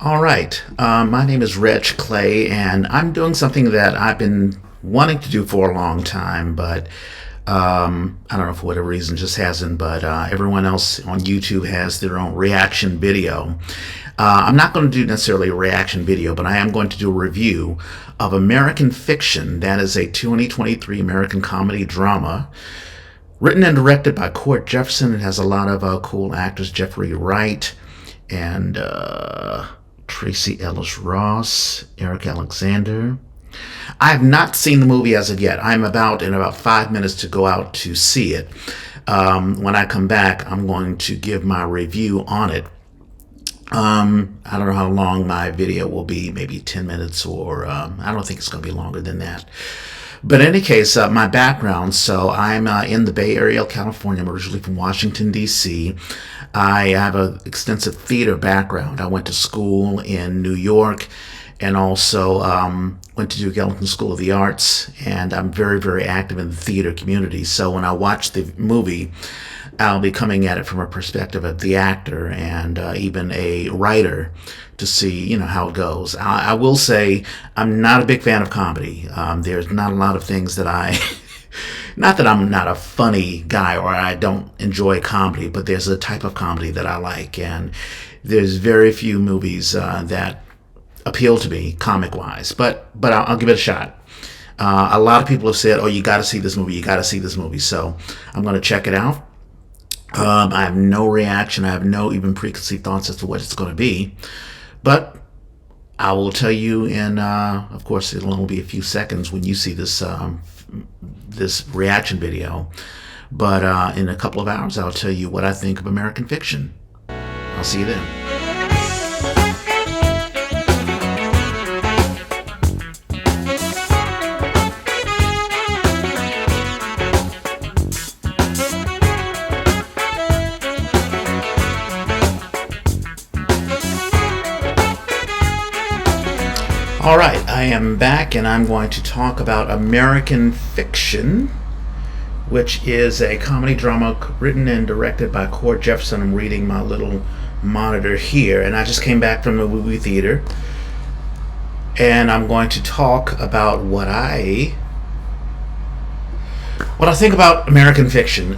All right. My name is Reg Clay, and I'm doing something that I've been wanting to do for a long time, but I don't know for whatever reason just hasn't. But everyone else on YouTube has their own reaction video. I'm not going to do necessarily a reaction video, but I am going to do a review of American Fiction. That is a 2023 American comedy drama written and directed by Cord Jefferson. It has a lot of cool actors: Jeffrey Wright and Tracy Ellis Ross, Eric Alexander. I have not seen the movie as of yet. I'm in about 5 minutes to go out to see it. When I come back, I'm going to give my review on it. I don't know how long my video will be, maybe 10 minutes, or I don't think it's going to be longer than that. But in any case, my background, so I'm in the Bay Area, California. I'm originally from Washington, D.C. I have an extensive theater background. I went to school in New York and also went to Duke Ellington School of the Arts, and I'm very, very active in the theater community. So when I watch the movie, I'll be coming at it from a perspective of the actor and even a writer to see, how it goes. I will say I'm not a big fan of comedy. There's not a lot of things that not that I'm not a funny guy or I don't enjoy comedy, but there's a type of comedy that I like, and there's very few movies that appeal to me comic-wise. But I'll give it a shot. A lot of people have said, "Oh, you got to see this movie. You got to see this movie." So I'm going to check it out. I have no reaction. I have no even preconceived thoughts as to what it's going to be. But I will tell you of course, it'll only be a few seconds when you see this reaction video. But in a couple of hours, I'll tell you what I think of American Fiction. I'll see you then. All right, I am back, and I'm going to talk about American Fiction, which is a comedy drama written and directed by Cord Jefferson. I'm reading my little monitor here, and I just came back from the movie theater, and I'm going to talk about what I think about American Fiction.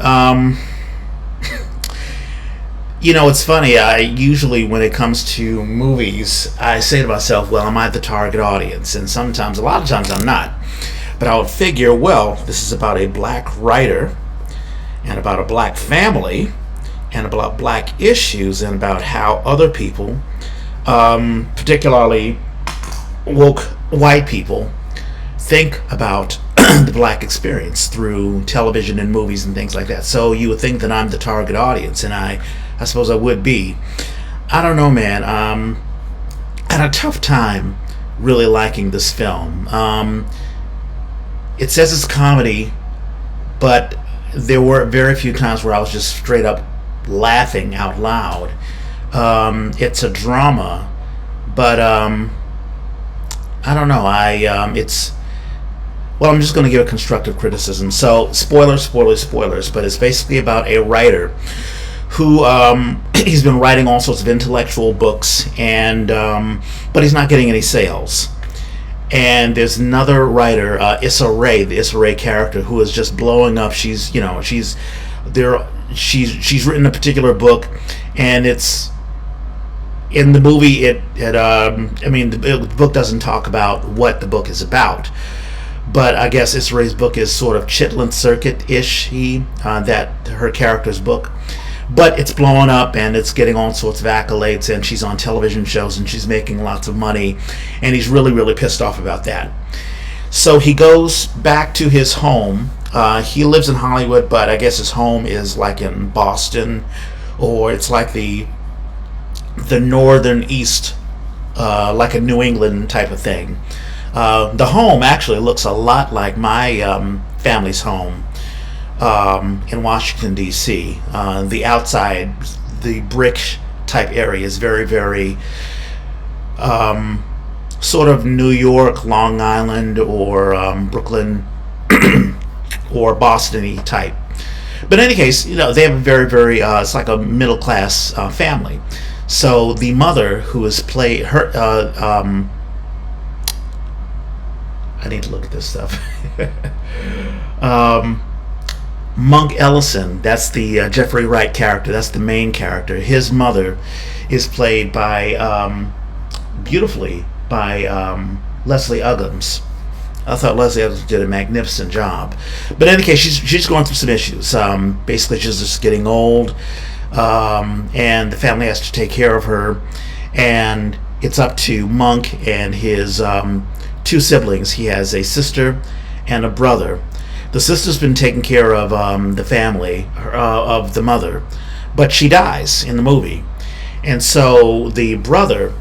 It's funny. I usually, when it comes to movies, I say to myself, well, am I the target audience? And a lot of times I'm not. But I would figure, well, this is about a black writer and about a black family and about black issues and about how other people, particularly woke white people, think about the black experience through television and movies and things like that. So you would think that I'm the target audience, and I suppose I would be. I don't know, man. I had a tough time really liking this film. It says it's comedy, but there were very few times where I was just straight up laughing out loud. It's a drama, but I don't know. I'm just going to give a constructive criticism. So, spoilers, but it's basically about a writer who he's been writing all sorts of intellectual books, and but he's not getting any sales. And there's another writer, Issa Rae, the Issa Rae character, who is just blowing up. She's written a particular book, and it's in the movie. The book doesn't talk about what the book is about. But I guess Issa Rae's book is sort of Chitlin Circuit-ish, that her character's book. But it's blowing up, and it's getting all sorts of accolades, and she's on television shows, and she's making lots of money, and he's really, really pissed off about that. So he goes back to his home. He lives in Hollywood, but I guess his home is like in Boston, or it's like the northern east, like a New England type of thing. The home actually looks a lot like my family's home in Washington, D.C. The outside, the brick type area is very, very sort of New York, Long Island, or Brooklyn, or Boston-y type. But in any case, they have a very, very, it's like a middle-class family. So the mother, who is played her, I need to look at this stuff. um, Monk Ellison, that's the Jeffrey Wright character. That's the main character. His mother is played by beautifully by Leslie Uggams. I thought Leslie Uggams did a magnificent job. But in any case, she's going through some issues. Basically, she's just getting old, and the family has to take care of her. And it's up to Monk and his two siblings. He has a sister and a brother. The sister's been taking care of the family, of the mother, but she dies in the movie. And so the brother,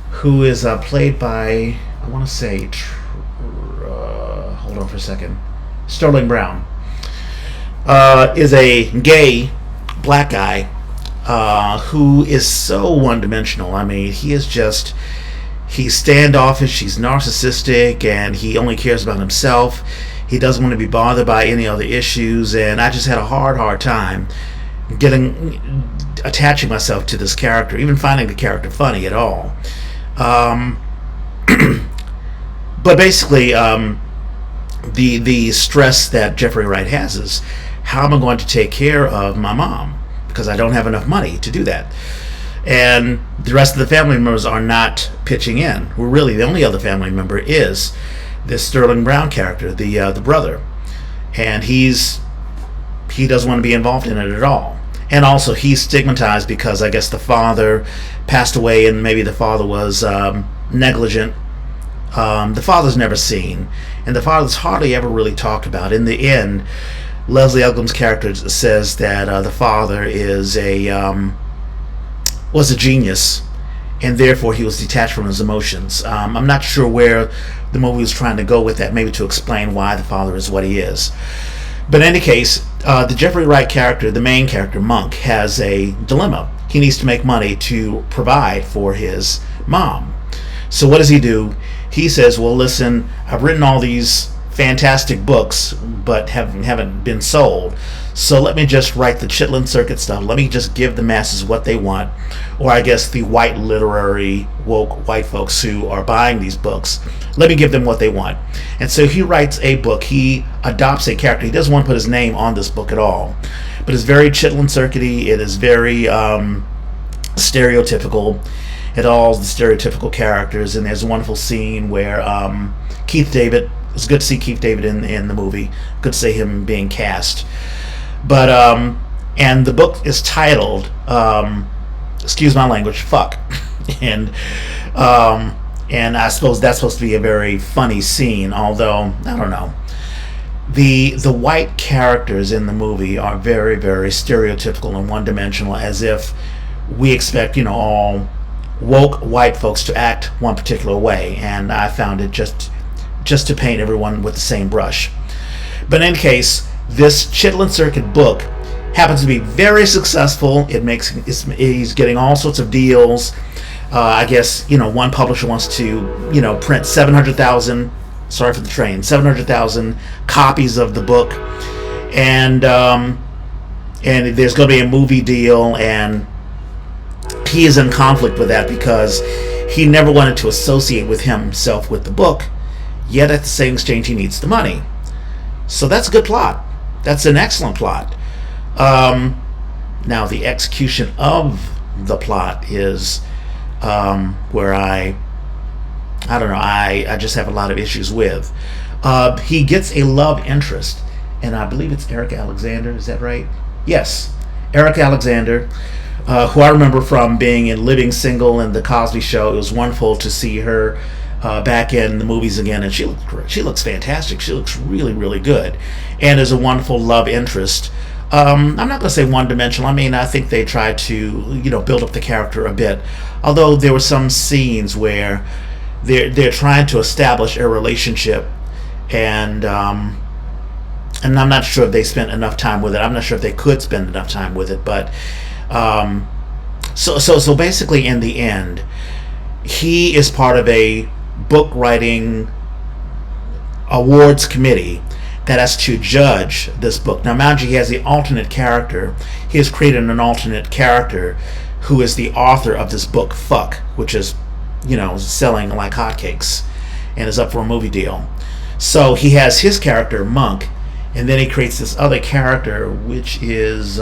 who is played by, I want to say, hold on for a second, Sterling Brown, is a gay black guy who is so one-dimensional. I mean, he's standoffish, he's narcissistic, and he only cares about himself. He doesn't want to be bothered by any other issues, and I just had a hard time attaching myself to this character, even finding the character funny at all. But basically, the stress that Jeffrey Wright has is, how am I going to take care of my mom? Because I don't have enough money to do that. And the rest of the family members are not pitching in. Well, really, the only other family member is this Sterling Brown character, the brother, and he doesn't want to be involved in it at all. And also, he's stigmatized because I guess the father passed away, and maybe the father was negligent. The father's never seen, and the father's hardly ever really talked about. In the end, Leslie Uggams' character says that the father was a genius, and therefore he was detached from his emotions. I'm not sure where the movie was trying to go with that, maybe to explain why the father is what he is. But in any case, the Jeffrey Wright character, the main character, Monk, has a dilemma. He needs to make money to provide for his mom. So what does he do? He says, well, listen, I've written all these fantastic books, but haven't been sold. So let me just write the Chitlin Circuit stuff. Let me just give the masses what they want. Or I guess the white literary woke white folks who are buying these books, let me give them what they want. And so he writes a book. He adopts a character. He doesn't want to put his name on this book at all. But it's very Chitlin Circuity. It is very stereotypical. It all the stereotypical characters. And there's a wonderful scene where Keith David, it's good to see Keith David in the movie. Good to see him being cast. But and the book is titled, excuse my language, fuck. and I suppose that's supposed to be a very funny scene, although I don't know. The white characters in the movie are very, very stereotypical and one-dimensional, as if we expect, all woke white folks to act one particular way, and I found it just to paint everyone with the same brush. But in any case, this Chitlin Circuit book happens to be very successful. He's getting all sorts of deals. I guess one publisher wants to print 700,000. Sorry for the train. 700,000 copies of the book, and there's going to be a movie deal, and he is in conflict with that because he never wanted to associate himself with the book. Yet at the same exchange, he needs the money. So that's a good plot. That's an excellent plot. Now the execution of the plot is where I don't know. I just have a lot of issues with. He gets a love interest, and I believe it's Erica Alexander. Is that right? Yes, Erica Alexander, who I remember from being in Living Single and The Cosby Show. It was wonderful to see her back in the movies again, and she looks fantastic. She looks really, really good, and is a wonderful love interest. I'm not going to say one-dimensional. I mean, I think they tried to build up the character a bit, although there were some scenes where they're trying to establish a relationship, and I'm not sure if they spent enough time with it. I'm not sure if they could spend enough time with it, but so basically, in the end, he is part of a book writing awards committee that has to judge this book. Now, mind you, he has the alternate character. He has created an alternate character who is the author of this book, Fuck, which is, selling like hotcakes and is up for a movie deal. So he has his character, Monk, and then he creates this other character, which is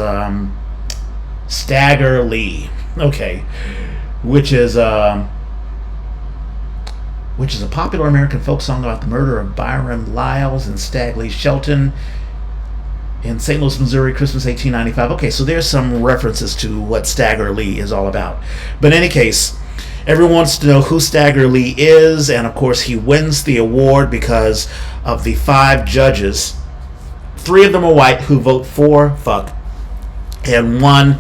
Stagger Lee. Okay. Which is a popular American folk song about the murder of Byron Lyles and Stag Lee Shelton in St. Louis, Missouri, Christmas 1895. Okay, so there's some references to what Stagger Lee is all about. But in any case, everyone wants to know who Stagger Lee is, and of course he wins the award because of the 5 judges. 3 of them are white who vote for Fuck, and 1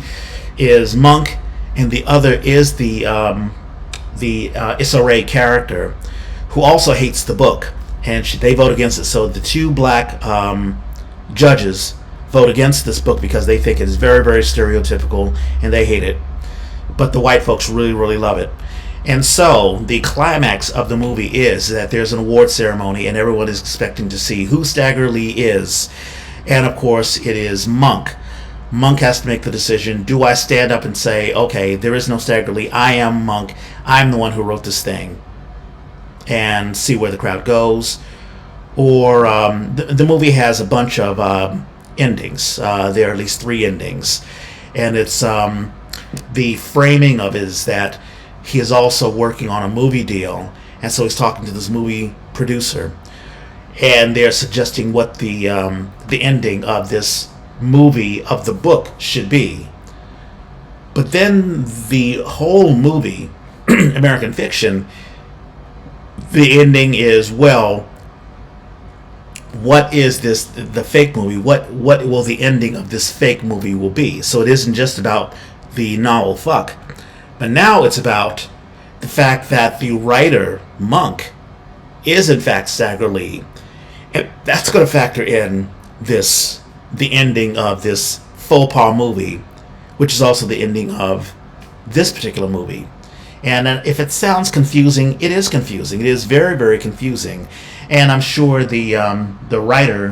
is Monk, and the other is the Issa Rae character, who also hates the book, and they vote against it. So the 2 black judges vote against this book because they think it is very, very stereotypical and they hate it. But the white folks really, really love it. And so the climax of the movie is that there's an award ceremony and everyone is expecting to see who Stagger Lee is. And of course it is Monk. Monk has to make the decision, do I stand up and say, okay, there is no Stagger Lee, I am Monk, I'm the one who wrote this thing, and see where the crowd goes? Or the movie has a bunch of endings. There are at least 3 endings. And it's the framing of it is that he is also working on a movie deal, and so he's talking to this movie producer, and they're suggesting what the ending of this movie of the book should be. But then the whole movie, American Fiction, the ending is, well, what is the fake movie? What will the ending of this fake movie will be? So it isn't just about the novel Fuck, but now it's about the fact that the writer, Monk, is in fact Stagger Lee. And that's going to factor in the ending of this faux pas movie, which is also the ending of this particular movie. And if it sounds confusing, it is confusing. It is very, very confusing. And I'm sure the writer,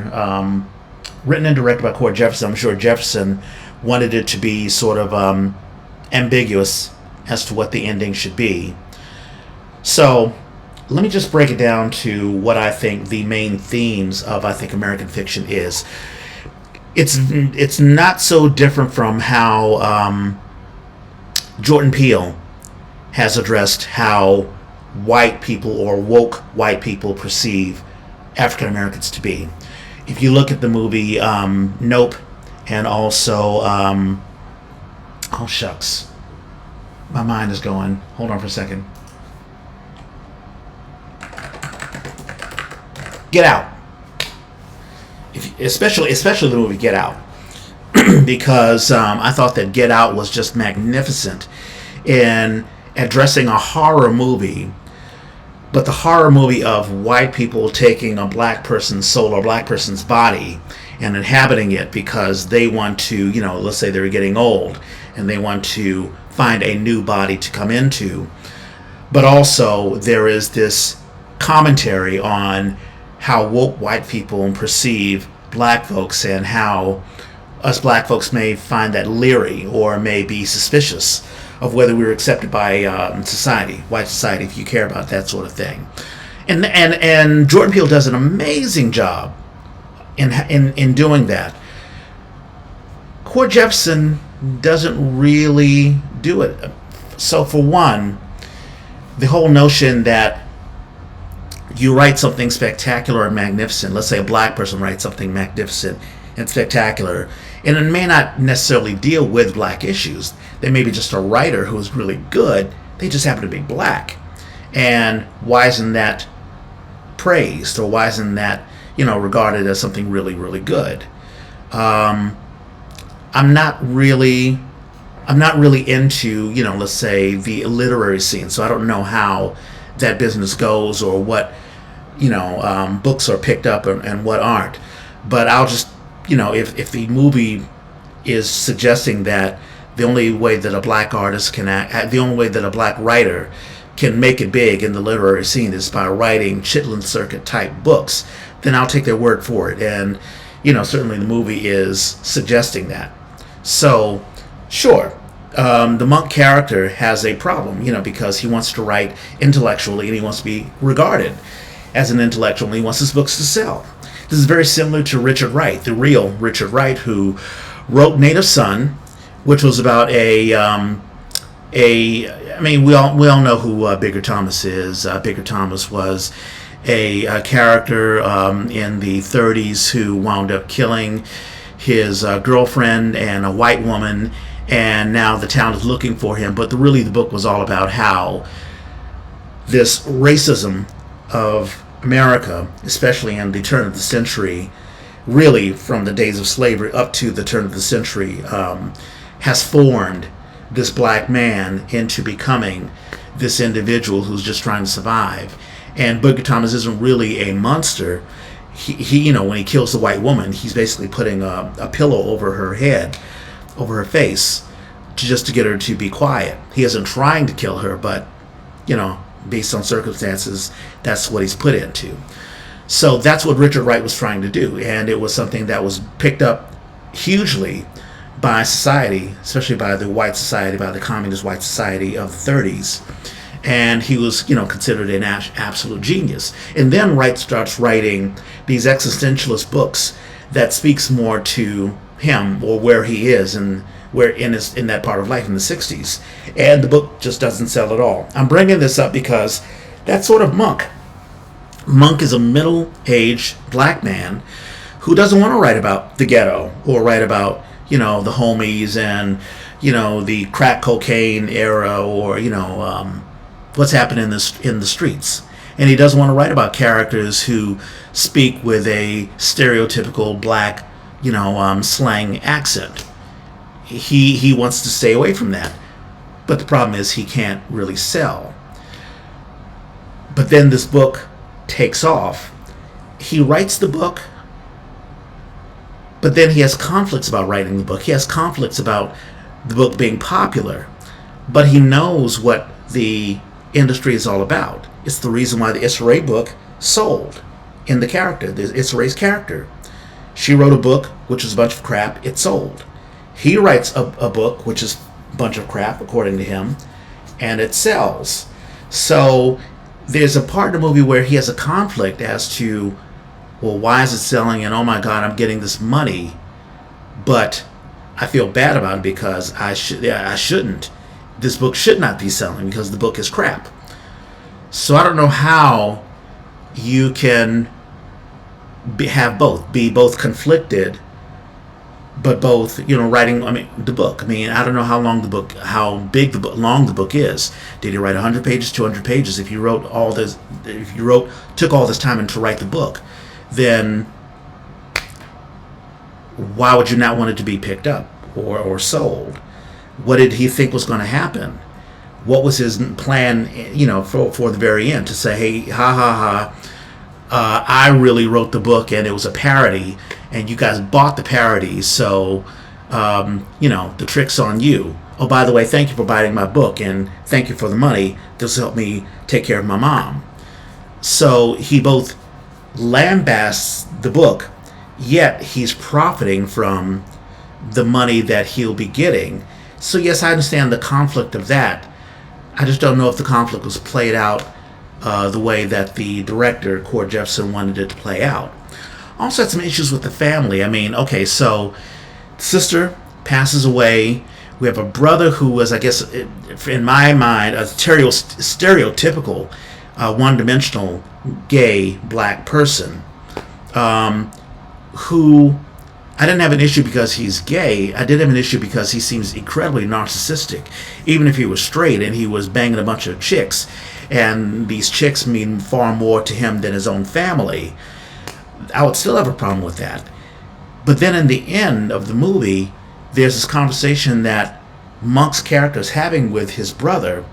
written and directed by Cord Jefferson, I'm sure Jefferson wanted it to be sort of ambiguous as to what the ending should be. So let me just break it down to what I think the main themes of, American Fiction is. It's not so different from how Jordan Peele has addressed how white people or woke white people perceive African Americans to be. If you look at the movie Nope, and also oh shucks, my mind is going. Hold on for a second. Get Out. Especially the movie Get Out, because I thought that Get Out was just magnificent in addressing a horror movie, but the horror movie of white people taking a black person's soul or black person's body and inhabiting it because they want to, let's say they're getting old and they want to find a new body to come into. But also there is this commentary on how woke white people perceive black folks and how us black folks may find that leery or may be suspicious of whether we were accepted by society, white society, if you care about that sort of thing. And Jordan Peele does an amazing job in doing that. Cord Jefferson doesn't really do it. So for one, the whole notion that you write something spectacular and magnificent, let's say a black person writes something magnificent and spectacular, and it may not necessarily deal with black issues. They may be just a writer who is really good, they just happen to be black. And why isn't that praised, or why isn't that, regarded as something really, really good? I'm not really into, let's say the literary scene, so I don't know how that business goes or what, books are picked up and what aren't. But I'll just, if the movie is suggesting that the only way that a black artist can act, the only way that a black writer can make it big in the literary scene is by writing Chitlin Circuit type books, then I'll take their word for it. And, certainly the movie is suggesting that. So, sure, the monk character has a problem, because he wants to write intellectually and he wants to be regarded as an intellectual and he wants his books to sell. This is very similar to Richard Wright, the real Richard Wright, who wrote Native Son, which was about we all know who Bigger Thomas is. Bigger Thomas was a character in the 30s who wound up killing his girlfriend and a white woman, and now the town is looking for him. But really the book was all about how this racism of America, especially in the turn of the century, really from the days of slavery up to the turn of the century, has formed this black man into becoming this individual who's just trying to survive. And Booker Thomas isn't really a monster. He when he kills the white woman, he's basically putting a pillow over her head, over her face, just to get her to be quiet. He isn't trying to kill her, but based on circumstances, that's what he's put into. So that's what Richard Wright was trying to do, and it was something that was picked up hugely by society, especially by the white society, by the communist white society of the 30s. And he was, considered an absolute genius. And then Wright starts writing these existentialist books that speaks more to him or where he is and where in that part of life in the 60s. And the book just doesn't sell at all. I'm bringing this up because that's sort of Monk. Monk is a middle-aged black man who doesn't want to write about the ghetto or write about the homies and the crack cocaine era or what's happening in the streets. And he doesn't want to write about characters who speak with a stereotypical black slang accent. He wants to stay away from that. But the problem is he can't really sell. But then this book takes off. He writes the book, but then he has conflicts about writing the book. He has conflicts about the book being popular. But he knows what the industry is all about. It's the reason why the Issa Rae book sold in the character, the Issa Rae's character. She wrote a book which is a bunch of crap. It sold. He writes a book which is a bunch of crap, according to him, and it sells. So there's a part of the movie where he has a conflict as to, well, why is it selling? And oh my God, I'm getting this money, but I feel bad about it because I shouldn't. This book should not be selling because the book is crap. So I don't know how you can be both conflicted, but both, writing, the book. I don't know how long the book, long the book is. Did he write 100 pages, 200 pages? If you took all this time to write the book, then why would you not want it to be picked up or sold? What did he think was going to happen? What was his plan, for the very end, to say, hey, I really wrote the book and it was a parody and you guys bought the parody, so, the trick's on you. Oh, by the way, thank you for buying my book and thank you for the money. This will help me take care of my mom. So he both lambasts the book, yet he's profiting from the money that he'll be getting. So yes, I understand the conflict of that. I just don't know if the conflict was played out the way that the director, Cord Jefferson, wanted it to play out. Also had some issues with the family. So sister passes away. We have a brother who was, I guess, in my mind, a stereotypical, one-dimensional, gay black person, who I didn't have an issue because he's gay. I did have an issue because he seems incredibly narcissistic. Even if he was straight and he was banging a bunch of chicks, and these chicks mean far more to him than his own family, I would still have a problem with that. But then in the end of the movie, there's this conversation that Monk's character is having with his brother,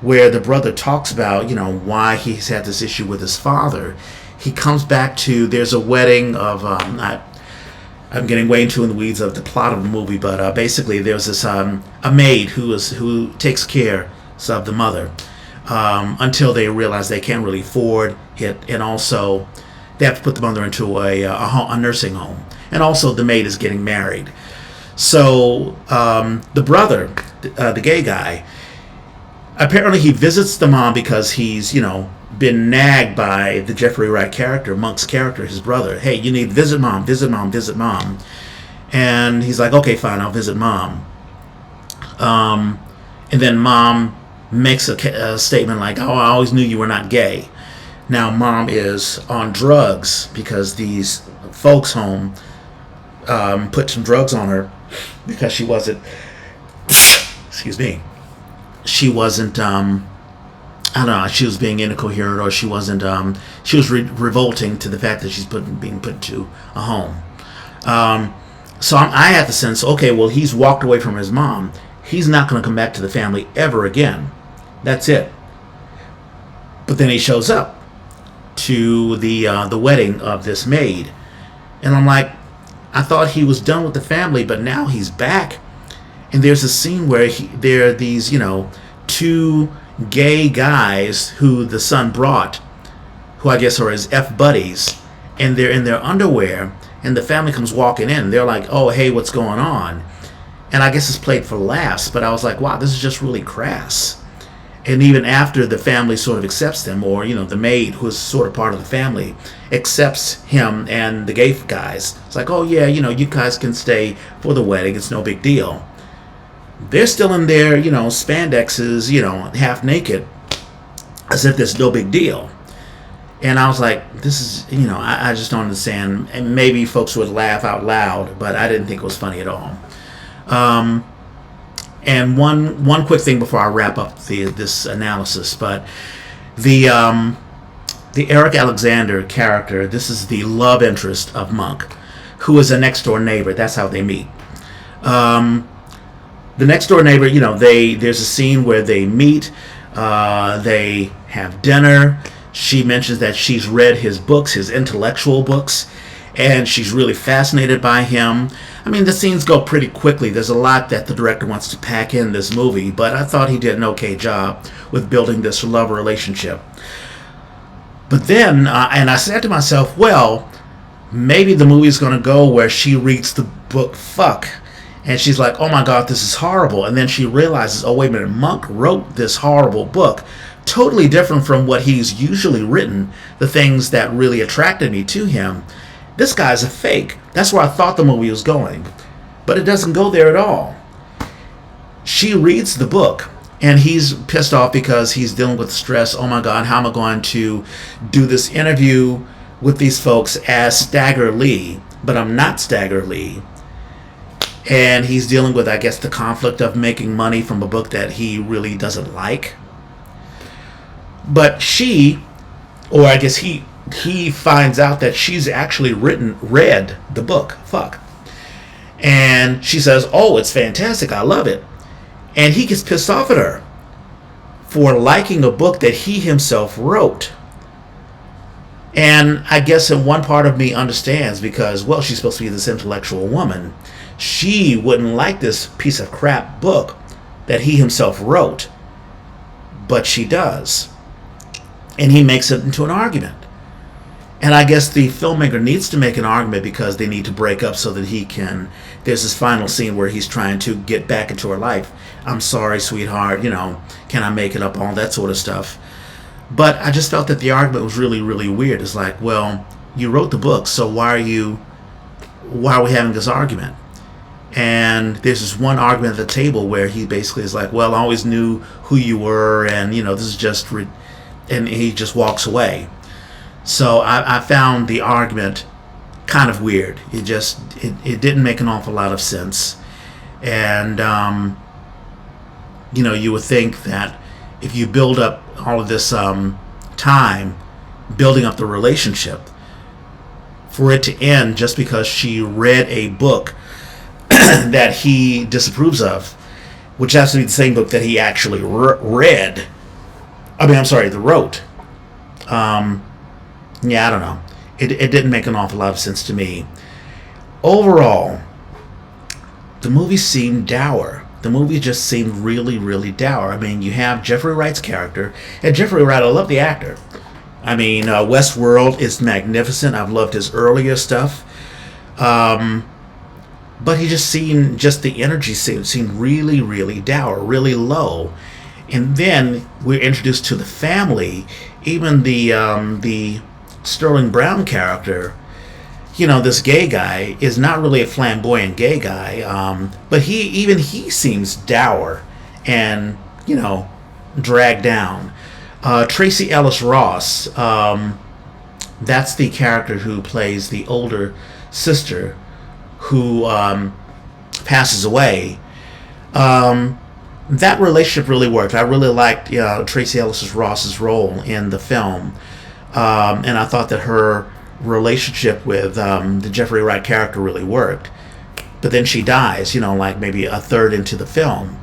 where the brother talks about, why he's had this issue with his father. He comes back to, there's a wedding of, I'm getting way into in the weeds of the plot of the movie, but basically there's this a maid who takes care of the mother until they realize they can't really afford it, and also they have to put the mother into a nursing home, and also the maid is getting married. So the brother the gay guy. Apparently, he visits the mom because he's, been nagged by the Jeffrey Wright character, Monk's character, his brother. Hey, you need to visit mom, visit mom, visit mom. And he's like, okay, fine, I'll visit mom. And then mom makes a statement like, oh, I always knew you were not gay. Now mom is on drugs because these folks home put some drugs on her because she wasn't, excuse me, she wasn't, I don't know, she was being incoherent, or she wasn't, she was revolting to the fact that she's being put to a home. So I had the sense, okay, well, he's walked away from his mom. He's not going to come back to the family ever again. That's it. But then he shows up to the wedding of this maid. And I'm like, I thought he was done with the family, but now he's back. And there's a scene where there are these, two gay guys who the son brought, who I guess are his buddies, and they're in their underwear, and the family comes walking in. They're like, oh, hey, what's going on? And I guess it's played for laughs, but I was like, wow, this is just really crass. And even after the family sort of accepts them, or, the maid, who's sort of part of the family, accepts him and the gay guys, it's like, oh, yeah, you guys can stay for the wedding. It's no big deal. They're still in their, spandexes, half naked, as if there's no big deal. And I was like, this is, I just don't understand. And maybe folks would laugh out loud, but I didn't think it was funny at all. And one quick thing before I wrap up this analysis, but the Eric Alexander character, this is the love interest of Monk, who is a next door neighbor. That's how they meet. The next door neighbor, there's a scene where they meet, they have dinner. She mentions that she's read his books, his intellectual books, and she's really fascinated by him. I mean, the scenes go pretty quickly. There's a lot that the director wants to pack in this movie, but I thought he did an okay job with building this love relationship. But then, and I said to myself, well, maybe the movie's going to go where she reads the book Fuck, and she's like, oh my God, this is horrible. And then she realizes, oh, wait a minute, Monk wrote this horrible book, totally different from what he's usually written, the things that really attracted me to him. This guy's a fake. That's where I thought the movie was going. But it doesn't go there at all. She reads the book, and he's pissed off because he's dealing with stress. Oh my God, how am I going to do this interview with these folks as Stagger Lee? But I'm not Stagger Lee. And he's dealing with, I guess, the conflict of making money from a book that he really doesn't like. But she, or I guess he finds out that she's actually read the book, Fuck. And she says, oh, it's fantastic, I love it. And he gets pissed off at her for liking a book that he himself wrote. And I guess in one part of me understands, because, well, she's supposed to be this intellectual woman. She wouldn't like this piece of crap book that he himself wrote. But she does. And he makes it into an argument. And I guess the filmmaker needs to make an argument because they need to break up so that he can... There's this final scene where he's trying to get back into her life. I'm sorry, sweetheart, can I make it up, all that sort of stuff. But I just felt that the argument was really, really weird. It's like, well, you wrote the book, so why are we having this argument? And there's this one argument at the table where he basically is like, well, I always knew who you were, and, this is just... And he just walks away. So I found the argument kind of weird. It didn't make an awful lot of sense. And, you would think that if you build up all of this time, building up the relationship, for it to end just because she read a book that he disapproves of, which has to be the same book that he actually read. Wrote. Yeah, I don't know. It didn't make an awful lot of sense to me. Overall, the movie seemed dour. The movie just seemed really, really dour. I mean, you have Jeffrey Wright's character, and Jeffrey Wright, I love the actor. I mean, Westworld is magnificent. I've loved his earlier stuff. but he just seemed, just the energy seemed really, really dour, really low. And then we're introduced to the family. Even the Sterling Brown character, this gay guy is not really a flamboyant gay guy, but he seems dour and dragged down. Tracy Ellis Ross, that's the character who plays the older sister who passes away. That relationship really worked. I really liked Tracy Ellis Ross's role in the film, and I thought that her relationship with the Jeffrey Wright character really worked. But then she dies, like maybe a third into the film.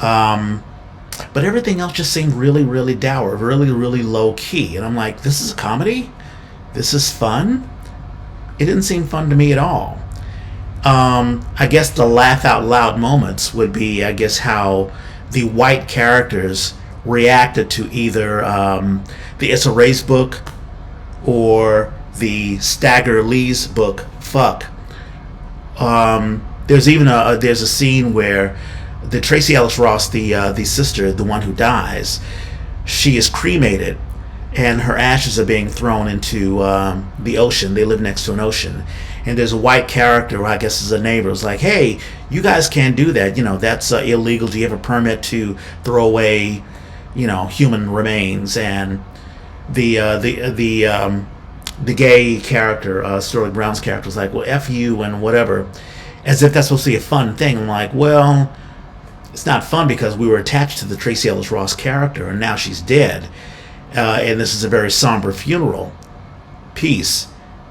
But everything else just seemed really, really dour, really, really low key. And I'm like, this is a comedy? This is fun? It didn't seem fun to me at all. I guess the laugh out loud moments would be, I guess, how the white characters reacted to either the Issa Rae's book or the Stagger Lee's book, Fuck. There's even there's a scene where the Tracy Ellis Ross, the sister, the one who dies, she is cremated, and her ashes are being thrown into the ocean. They live next to an ocean, and there's a white character, who I guess is a neighbor, who's like, "Hey, you guys can't do that. That's illegal. Do you have a permit to throw away, human remains?" And the gay character, Sterling Brown's character, was like, "Well, F you," and whatever, as if that's supposed to be a fun thing. I'm like, well, it's not fun because we were attached to the Tracy Ellis Ross character, and now she's dead. And this is a very somber funeral piece.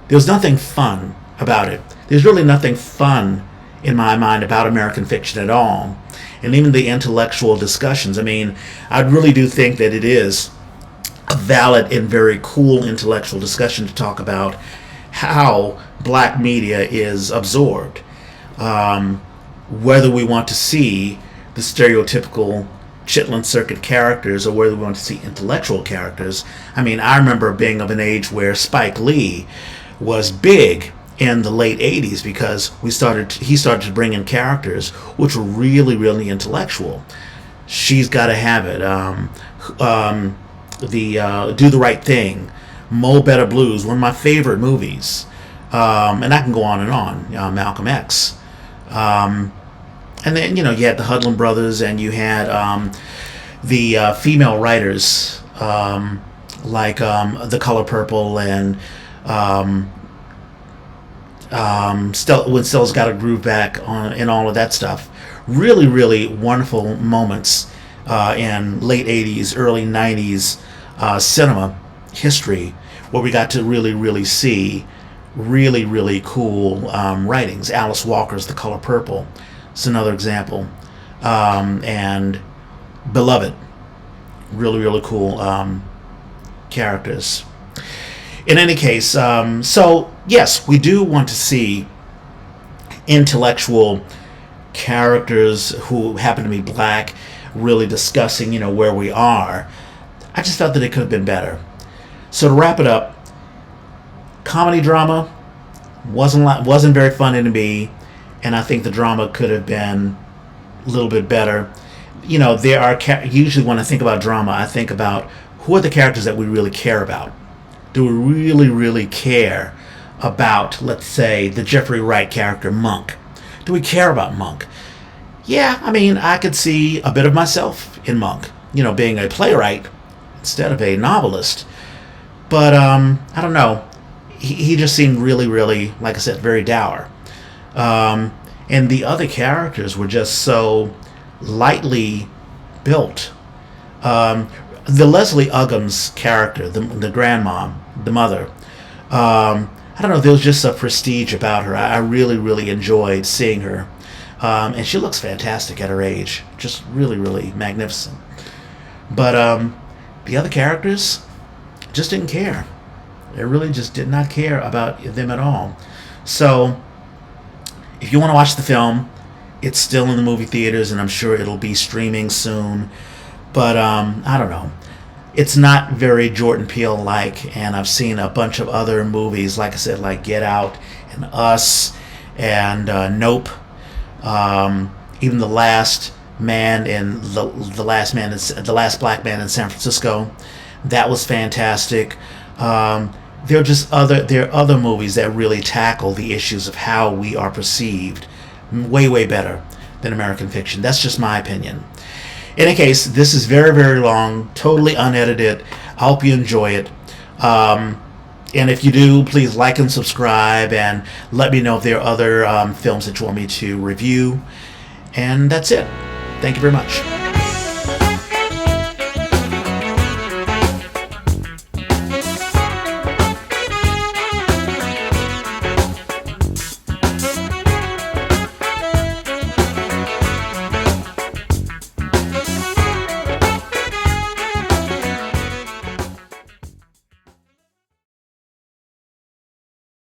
There's nothing fun about it. There's really nothing fun in my mind about American fiction at all. And even the intellectual discussions. I mean, I really do think that it is a valid and very cool intellectual discussion to talk about how black media is absorbed. Whether we want to see the stereotypical Chitlin Circuit characters or whether we want to see intellectual characters. I mean, I remember being of an age where Spike Lee was big in the late 80s because he started to bring in characters which were really, really intellectual. She's Gotta Have It, Do the Right Thing, Mo Better Blues, one of my favorite movies, and I can go on and on, Malcolm X. And then, you had the Hudlin brothers, and you had the female writers like The Color Purple and when Stella's Got a Groove Back and all of that stuff. Really, really wonderful moments in late 80s, early 90s cinema history where we got to really, really see really, really cool writings. Alice Walker's The Color Purple. It's another example. And Beloved. Really, really cool characters. In any case, so yes, we do want to see intellectual characters who happen to be black really discussing, where we are. I just felt that it could have been better. So to wrap it up, comedy drama wasn't very funny to me. And I think the drama could have been a little bit better. There are usually when I think about drama, I think about who are the characters that we really care about. Do we really, really care about, let's say, the Jeffrey Wright character Monk? Do we care about Monk? Yeah, I mean, I could see a bit of myself in Monk, being a playwright instead of a novelist. But I don't know. He just seemed really, really, like I said, very dour. And the other characters were just so lightly built. The Leslie Uggams character, the grandma, the mother, I don't know, there was just a prestige about her. I really, really enjoyed seeing her. And she looks fantastic at her age. Just really, really magnificent. But the other characters just didn't care. They really just did not care about them at all. So if you want to watch the film, it's still in the movie theaters, and I'm sure it'll be streaming soon. But I don't know. It's not very Jordan Peele-like, and I've seen a bunch of other movies, like I said, like Get Out and Us and Nope. Even the last man in the last black man in San Francisco, that was fantastic. There are other movies that really tackle the issues of how we are perceived way better than American Fiction. That's just my opinion. In any case, this is very, very long, totally unedited. I hope you enjoy it. And if you do, please like and subscribe, and let me know if there are other films that you want me to review. And that's it. Thank you very much.